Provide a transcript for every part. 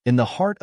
In the heart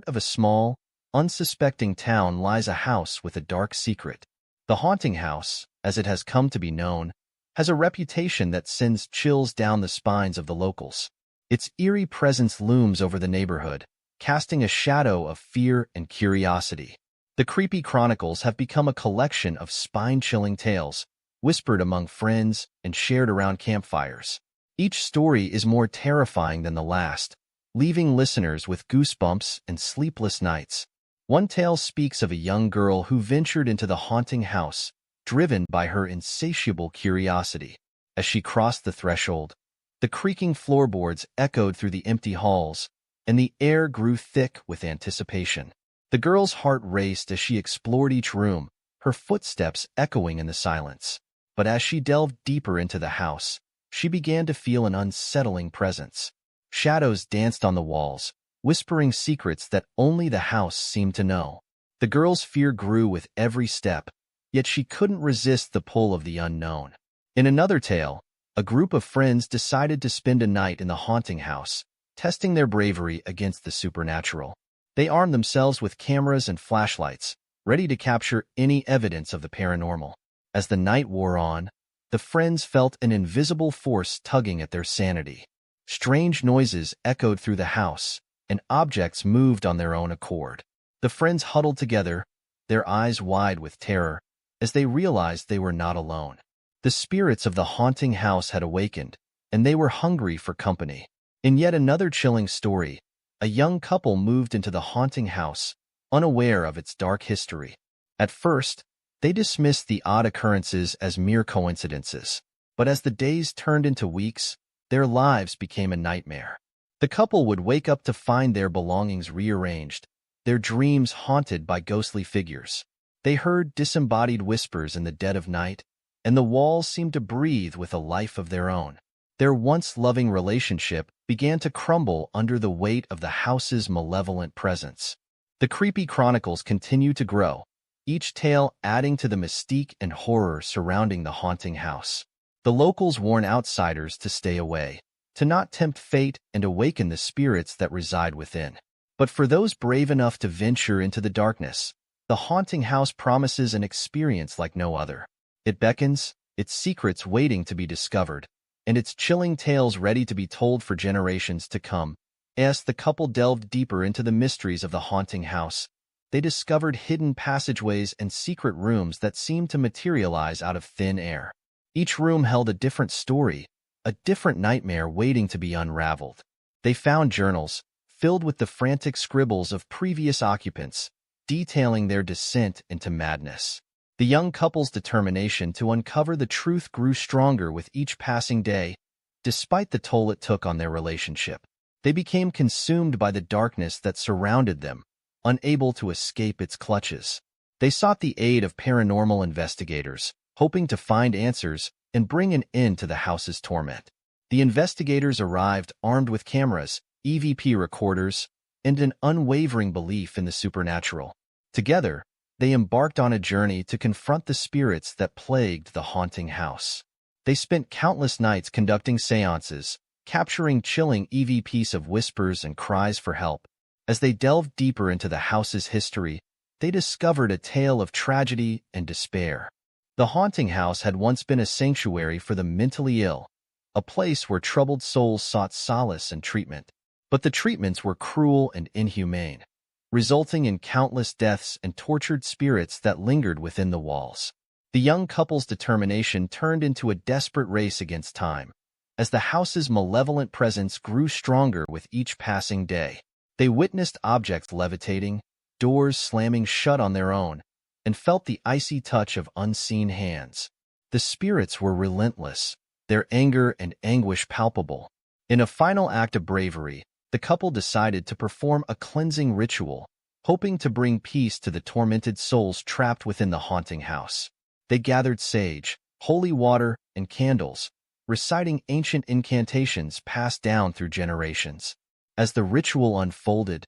of a small, unsuspecting town lies a house with a dark secret. The haunting house, as it has come to be known, has a reputation that sends chills down the spines of the locals. Its eerie presence looms over the neighborhood, casting a shadow of fear and curiosity. The creepy chronicles have become a collection of spine-chilling tales, whispered among friends and shared around campfires. Each story is more terrifying than the last, leaving listeners with goosebumps and sleepless nights. One tale speaks of a young girl who ventured into the haunting house, driven by her insatiable curiosity. As she crossed the threshold, the creaking floorboards echoed through the empty halls, and the air grew thick with anticipation. The girl's heart raced as she explored each room, her footsteps echoing in the silence. But as she delved deeper into the house, she began to feel an unsettling presence. Shadows danced on the walls, whispering secrets that only the house seemed to know. The girl's fear grew with every step, yet she couldn't resist the pull of the unknown. In another tale, a group of friends decided to spend a night in the haunting house, testing their bravery against the supernatural. They armed themselves with cameras and flashlights, ready to capture any evidence of the paranormal. As the night wore on, the friends felt an invisible force tugging at their sanity. Strange noises echoed through the house, and objects moved on their own accord. The friends huddled together, their eyes wide with terror, as they realized they were not alone. The spirits of the haunting house had awakened, and they were hungry for company. In yet another chilling story, a young couple moved into the haunting house, unaware of its dark history. At first, they dismissed the odd occurrences as mere coincidences. But as the days turned into weeks, their lives became a nightmare. The couple would wake up to find their belongings rearranged, their dreams haunted by ghostly figures. They heard disembodied whispers in the dead of night, and the walls seemed to breathe with a life of their own. Their once loving relationship began to crumble under the weight of the house's malevolent presence. The creepy chronicles continued to grow, each tale adding to the mystique and horror surrounding the haunting house. The locals warn outsiders to stay away, to not tempt fate and awaken the spirits that reside within. But for those brave enough to venture into the darkness, the haunting house promises an experience like no other. It beckons, its secrets waiting to be discovered, and its chilling tales ready to be told for generations to come. As the couple delved deeper into the mysteries of the haunting house, they discovered hidden passageways and secret rooms that seemed to materialize out of thin air. Each room held a different story, a different nightmare waiting to be unraveled. They found journals, filled with the frantic scribbles of previous occupants, detailing their descent into madness. The young couple's determination to uncover the truth grew stronger with each passing day, despite the toll it took on their relationship. They became consumed by the darkness that surrounded them, unable to escape its clutches. They sought the aid of paranormal investigators, hoping to find answers and bring an end to the house's torment. The investigators arrived armed with cameras, EVP recorders, and an unwavering belief in the supernatural. Together, they embarked on a journey to confront the spirits that plagued the haunting house. They spent countless nights conducting seances, capturing chilling EVPs of whispers and cries for help. As they delved deeper into the house's history, they discovered a tale of tragedy and despair. The haunting house had once been a sanctuary for the mentally ill, a place where troubled souls sought solace and treatment. But the treatments were cruel and inhumane, resulting in countless deaths and tortured spirits that lingered within the walls. The young couple's determination turned into a desperate race against time, as the house's malevolent presence grew stronger with each passing day. They witnessed objects levitating, doors slamming shut on their own, and felt the icy touch of unseen hands. The spirits were relentless, their anger and anguish palpable. In a final act of bravery, the couple decided to perform a cleansing ritual, hoping to bring peace to the tormented souls trapped within the haunting house. They gathered sage, holy water, and candles, reciting ancient incantations passed down through generations. As the ritual unfolded,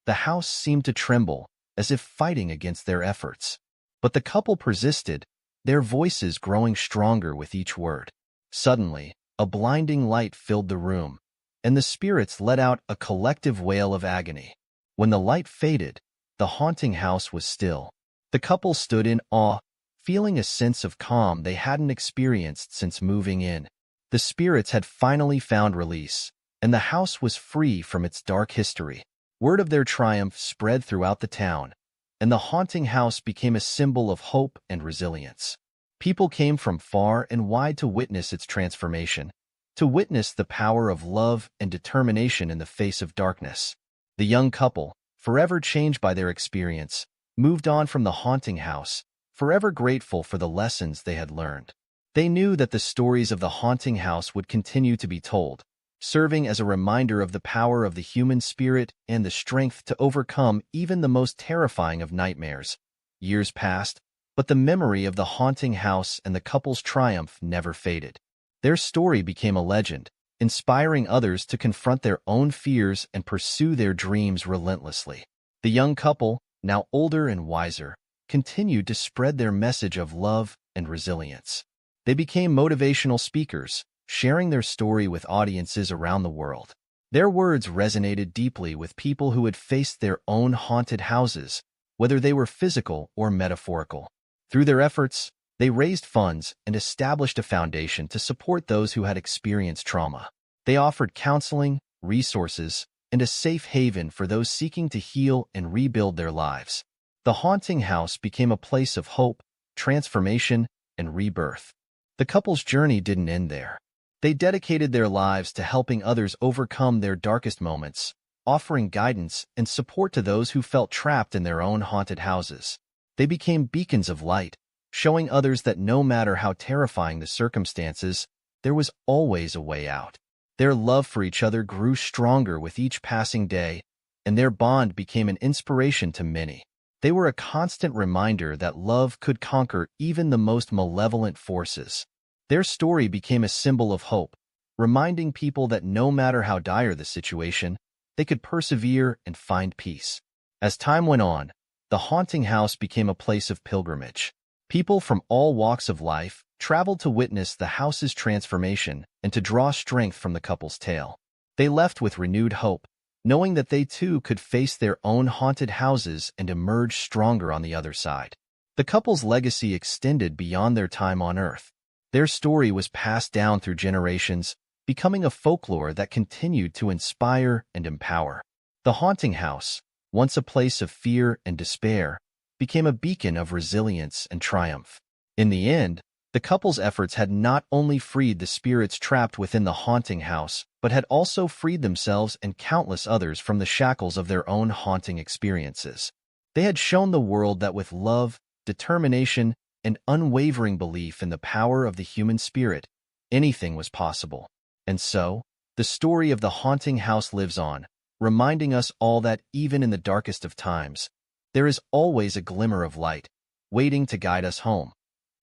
the house seemed to tremble, as if fighting against their efforts. But the couple persisted, their voices growing stronger with each word. Suddenly, a blinding light filled the room, and the spirits let out a collective wail of agony. When the light faded, the haunting house was still. The couple stood in awe, feeling a sense of calm they hadn't experienced since moving in. The spirits had finally found release, and the house was free from its dark history. Word of their triumph spread throughout the town, and the haunting house became a symbol of hope and resilience. People came from far and wide to witness its transformation, to witness the power of love and determination in the face of darkness. The young couple, forever changed by their experience, moved on from the haunting house, forever grateful for the lessons they had learned. They knew that the stories of the haunting house would continue to be told, serving as a reminder of the power of the human spirit and the strength to overcome even the most terrifying of nightmares. Years passed, but the memory of the haunting house and the couple's triumph never faded. Their story became a legend, inspiring others to confront their own fears and pursue their dreams relentlessly. The young couple, now older and wiser, continued to spread their message of love and resilience. They became motivational speakers, sharing their story with audiences around the world. Their words resonated deeply with people who had faced their own haunted houses, whether they were physical or metaphorical. Through their efforts, they raised funds and established a foundation to support those who had experienced trauma. They offered counseling, resources, and a safe haven for those seeking to heal and rebuild their lives. The haunting house became a place of hope, transformation, and rebirth. The couple's journey didn't end there. They dedicated their lives to helping others overcome their darkest moments, offering guidance and support to those who felt trapped in their own haunted houses. They became beacons of light, showing others that no matter how terrifying the circumstances, there was always a way out. Their love for each other grew stronger with each passing day, and their bond became an inspiration to many. They were a constant reminder that love could conquer even the most malevolent forces. Their story became a symbol of hope, reminding people that no matter how dire the situation, they could persevere and find peace. As time went on, the haunting house became a place of pilgrimage. People from all walks of life traveled to witness the house's transformation and to draw strength from the couple's tale. They left with renewed hope, knowing that they too could face their own haunted houses and emerge stronger on the other side. The couple's legacy extended beyond their time on Earth. Their story was passed down through generations, becoming a folklore that continued to inspire and empower. The haunting house, once a place of fear and despair, became a beacon of resilience and triumph. In the end, the couple's efforts had not only freed the spirits trapped within the haunting house, but had also freed themselves and countless others from the shackles of their own haunting experiences. They had shown the world that with love, determination, and unwavering belief in the power of the human spirit, anything was possible. And so, the story of the haunting house lives on, reminding us all that even in the darkest of times, there is always a glimmer of light, waiting to guide us home.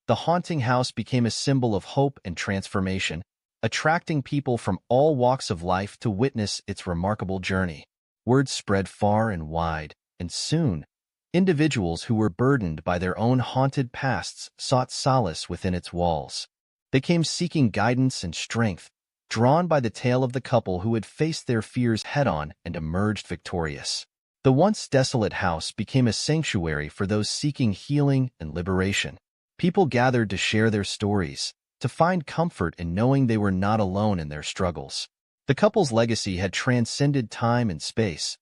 The haunting house became a symbol of hope and transformation, attracting people from all walks of life to witness its remarkable journey. Word spread far and wide, and soon, individuals who were burdened by their own haunted pasts sought solace within its walls. They came seeking guidance and strength, drawn by the tale of the couple who had faced their fears head-on and emerged victorious. The once desolate house became a sanctuary for those seeking healing and liberation. People gathered to share their stories, to find comfort in knowing they were not alone in their struggles. The couple's legacy had transcended time and space,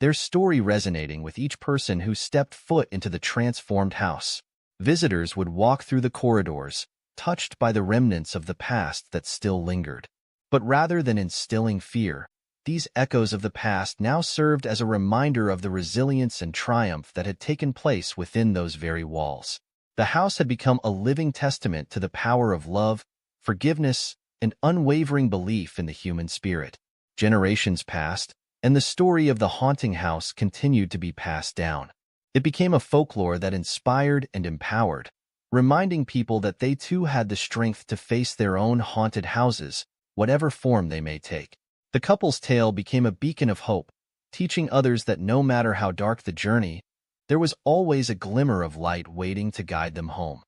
their story resonating with each person who stepped foot into the transformed house. Visitors would walk through the corridors, touched by the remnants of the past that still lingered. But rather than instilling fear, these echoes of the past now served as a reminder of the resilience and triumph that had taken place within those very walls. The house had become a living testament to the power of love, forgiveness, and unwavering belief in the human spirit. Generations passed, and the story of the haunting house continued to be passed down. It became a folklore that inspired and empowered, reminding people that they too had the strength to face their own haunted houses, whatever form they may take. The couple's tale became a beacon of hope, teaching others that no matter how dark the journey, there was always a glimmer of light waiting to guide them home.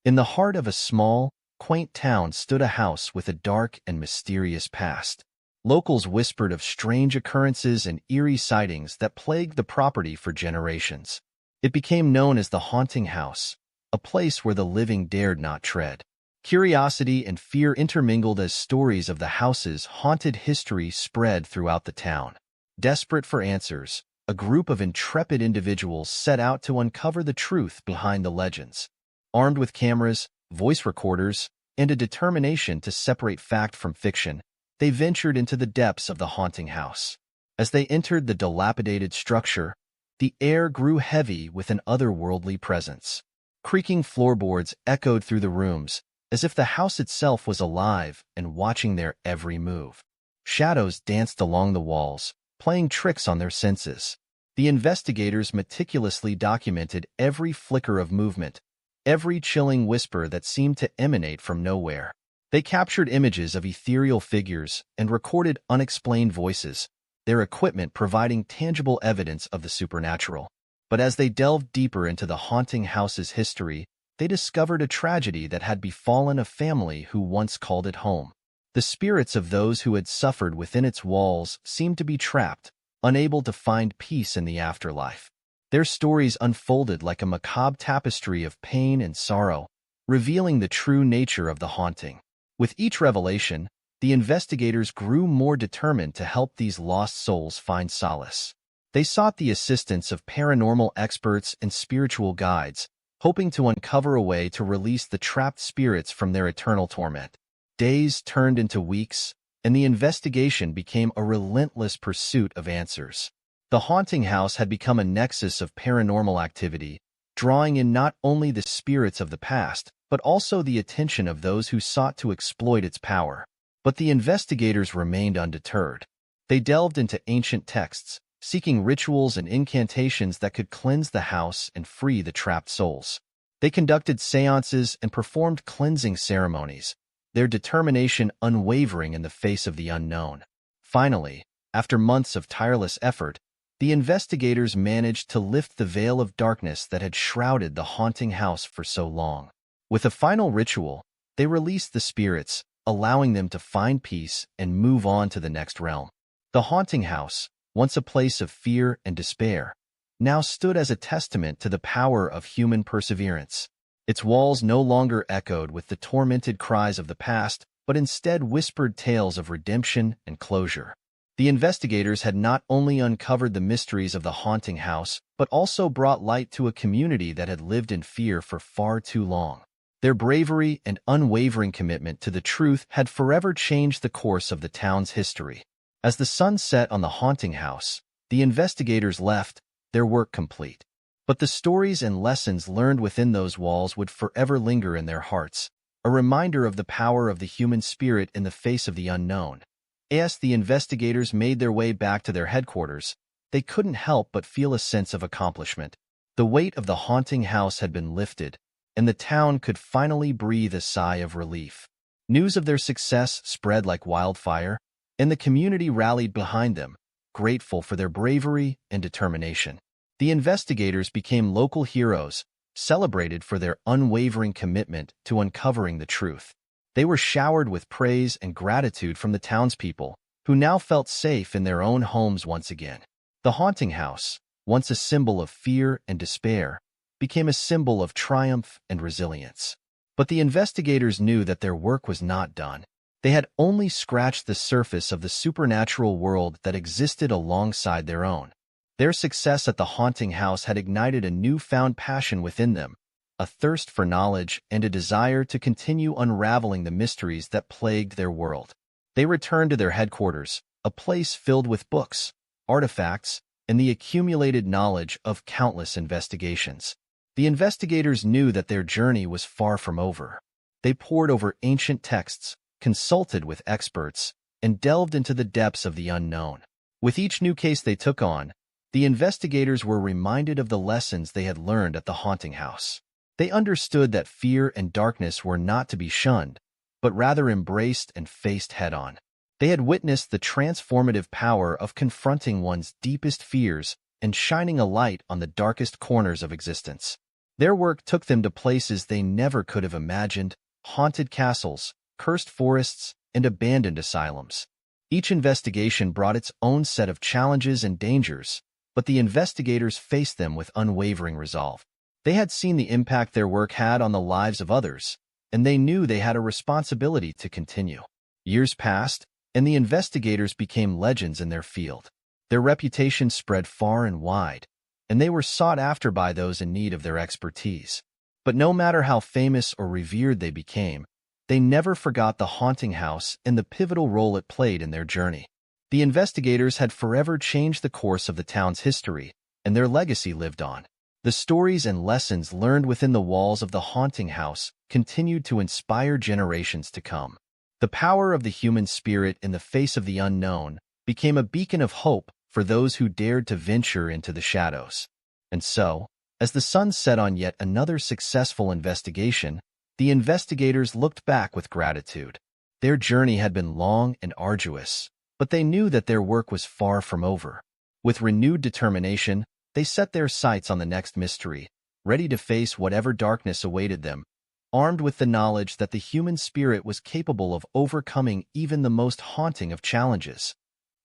In the heart of a small, quaint town stood a house with a dark and mysterious past. Locals whispered of strange occurrences and eerie sightings that plagued the property for generations. It became known as the haunting house, a place where the living dared not tread. Curiosity and fear intermingled as stories of the house's haunted history spread throughout the town. Desperate for answers, a group of intrepid individuals set out to uncover the truth behind the legends. Armed with cameras, voice recorders, and a determination to separate fact from fiction, they ventured into the depths of the haunting house. As they entered the dilapidated structure, the air grew heavy with an otherworldly presence. Creaking floorboards echoed through the rooms, as if the house itself was alive and watching their every move. Shadows danced along the walls, playing tricks on their senses. The investigators meticulously documented every flicker of movement, every chilling whisper that seemed to emanate from nowhere. They captured images of ethereal figures and recorded unexplained voices, their equipment providing tangible evidence of the supernatural. But as they delved deeper into the haunting house's history, they discovered a tragedy that had befallen a family who once called it home. The spirits of those who had suffered within its walls seemed to be trapped, unable to find peace in the afterlife. Their stories unfolded like a macabre tapestry of pain and sorrow, revealing the true nature of the haunting. With each revelation, the investigators grew more determined to help these lost souls find solace. They sought the assistance of paranormal experts and spiritual guides, hoping to uncover a way to release the trapped spirits from their eternal torment. Days turned into weeks, and the investigation became a relentless pursuit of answers. The haunting house had become a nexus of paranormal activity, drawing in not only the spirits of the past, but also the attention of those who sought to exploit its power. But the investigators remained undeterred. They delved into ancient texts, seeking rituals and incantations that could cleanse the house and free the trapped souls. They conducted seances and performed cleansing ceremonies, their determination unwavering in the face of the unknown. Finally, after months of tireless effort, the investigators managed to lift the veil of darkness that had shrouded the haunting house for so long. With a final ritual, they released the spirits, allowing them to find peace and move on to the next realm. The haunting house, once a place of fear and despair, now stood as a testament to the power of human perseverance. Its walls no longer echoed with the tormented cries of the past, but instead whispered tales of redemption and closure. The investigators had not only uncovered the mysteries of the haunting house, but also brought light to a community that had lived in fear for far too long. Their bravery and unwavering commitment to the truth had forever changed the course of the town's history. As the sun set on the haunting house, the investigators left, their work complete. But the stories and lessons learned within those walls would forever linger in their hearts, a reminder of the power of the human spirit in the face of the unknown. As the investigators made their way back to their headquarters, they couldn't help but feel a sense of accomplishment. The weight of the haunting house had been lifted, and the town could finally breathe a sigh of relief. News of their success spread like wildfire, and the community rallied behind them, grateful for their bravery and determination. The investigators became local heroes, celebrated for their unwavering commitment to uncovering the truth. They were showered with praise and gratitude from the townspeople, who now felt safe in their own homes once again. The haunting house, once a symbol of fear and despair, became a symbol of triumph and resilience. But the investigators knew that their work was not done. They had only scratched the surface of the supernatural world that existed alongside their own. Their success at the haunting house had ignited a newfound passion within them, a thirst for knowledge and a desire to continue unraveling the mysteries that plagued their world. They returned to their headquarters, a place filled with books, artifacts, and the accumulated knowledge of countless investigations. The investigators knew that their journey was far from over. They pored over ancient texts, consulted with experts, and delved into the depths of the unknown. With each new case they took on, the investigators were reminded of the lessons they had learned at the haunting house. They understood that fear and darkness were not to be shunned, but rather embraced and faced head-on. They had witnessed the transformative power of confronting one's deepest fears and shining a light on the darkest corners of existence. Their work took them to places they never could have imagined: haunted castles, cursed forests, and abandoned asylums. Each investigation brought its own set of challenges and dangers, but the investigators faced them with unwavering resolve. They had seen the impact their work had on the lives of others, and they knew they had a responsibility to continue. Years passed, and the investigators became legends in their field. Their reputation spread far and wide, and they were sought after by those in need of their expertise. But no matter how famous or revered they became, they never forgot the haunting house and the pivotal role it played in their journey. The investigators had forever changed the course of the town's history, and their legacy lived on. The stories and lessons learned within the walls of the haunting house continued to inspire generations to come. The power of the human spirit in the face of the unknown became a beacon of hope for those who dared to venture into the shadows. And so, as the sun set on yet another successful investigation, the investigators looked back with gratitude. Their journey had been long and arduous, but they knew that their work was far from over. With renewed determination, they set their sights on the next mystery, ready to face whatever darkness awaited them, armed with the knowledge that the human spirit was capable of overcoming even the most haunting of challenges.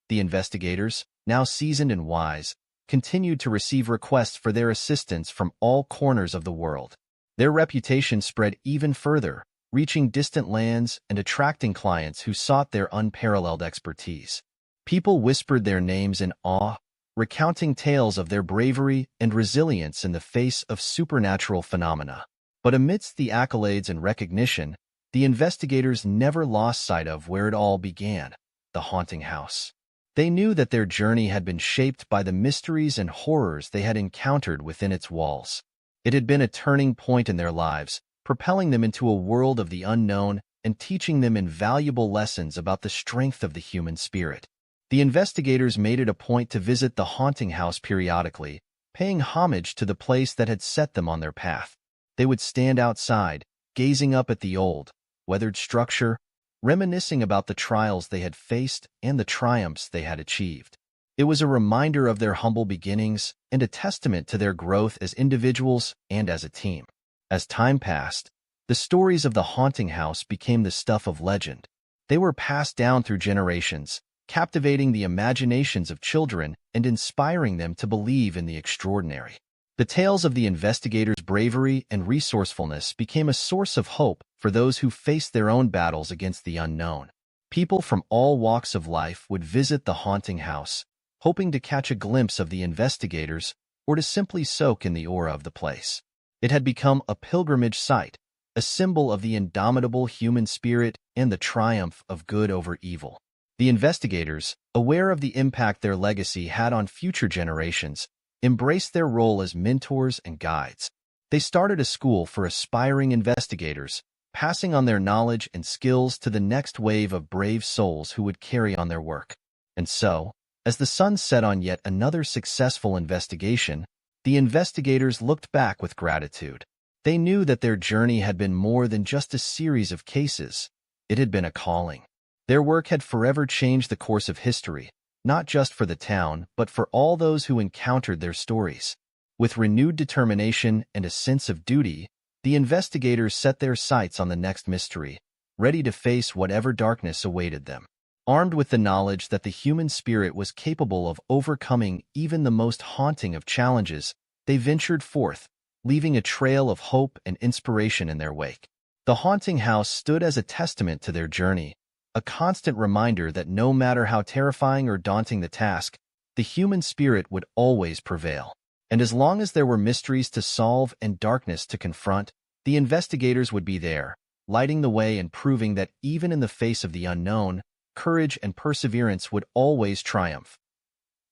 The investigators, now seasoned and wise, continued to receive requests for their assistance from all corners of the world. Their reputation spread even further, reaching distant lands and attracting clients who sought their unparalleled expertise. People whispered their names in awe, recounting tales of their bravery and resilience in the face of supernatural phenomena. But amidst the accolades and recognition, the investigators never lost sight of where it all began, the haunting house. They knew that their journey had been shaped by the mysteries and horrors they had encountered within its walls. It had been a turning point in their lives, propelling them into a world of the unknown and teaching them invaluable lessons about the strength of the human spirit. The investigators made it a point to visit the haunting house periodically, paying homage to the place that had set them on their path. They would stand outside, gazing up at the old, weathered structure, reminiscing about the trials they had faced and the triumphs they had achieved. It was a reminder of their humble beginnings and a testament to their growth as individuals and as a team. As time passed, the stories of the haunting house became the stuff of legend. They were passed down through generations, captivating the imaginations of children and inspiring them to believe in the extraordinary. The tales of the investigators' bravery and resourcefulness became a source of hope for those who faced their own battles against the unknown. People from all walks of life would visit the haunting house, hoping to catch a glimpse of the investigators or to simply soak in the aura of the place. It had become a pilgrimage site, a symbol of the indomitable human spirit and the triumph of good over evil. The investigators, aware of the impact their legacy had on future generations, embraced their role as mentors and guides. They started a school for aspiring investigators, passing on their knowledge and skills to the next wave of brave souls who would carry on their work. And so, as the sun set on yet another successful investigation, the investigators looked back with gratitude. They knew that their journey had been more than just a series of cases. It had been a calling. Their work had forever changed the course of history, not just for the town, but for all those who encountered their stories. With renewed determination and a sense of duty, the investigators set their sights on the next mystery, ready to face whatever darkness awaited them. Armed with the knowledge that the human spirit was capable of overcoming even the most haunting of challenges, they ventured forth, leaving a trail of hope and inspiration in their wake. The haunting house stood as a testament to their journey, a constant reminder that no matter how terrifying or daunting the task, the human spirit would always prevail. And as long as there were mysteries to solve and darkness to confront, the investigators would be there, lighting the way and proving that even in the face of the unknown, courage and perseverance would always triumph.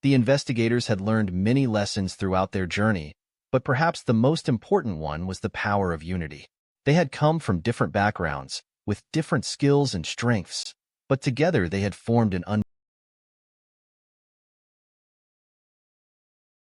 The investigators had learned many lessons throughout their journey, but perhaps the most important one was the power of unity. They had come from different backgrounds, with different skills and strengths, but together they had formed an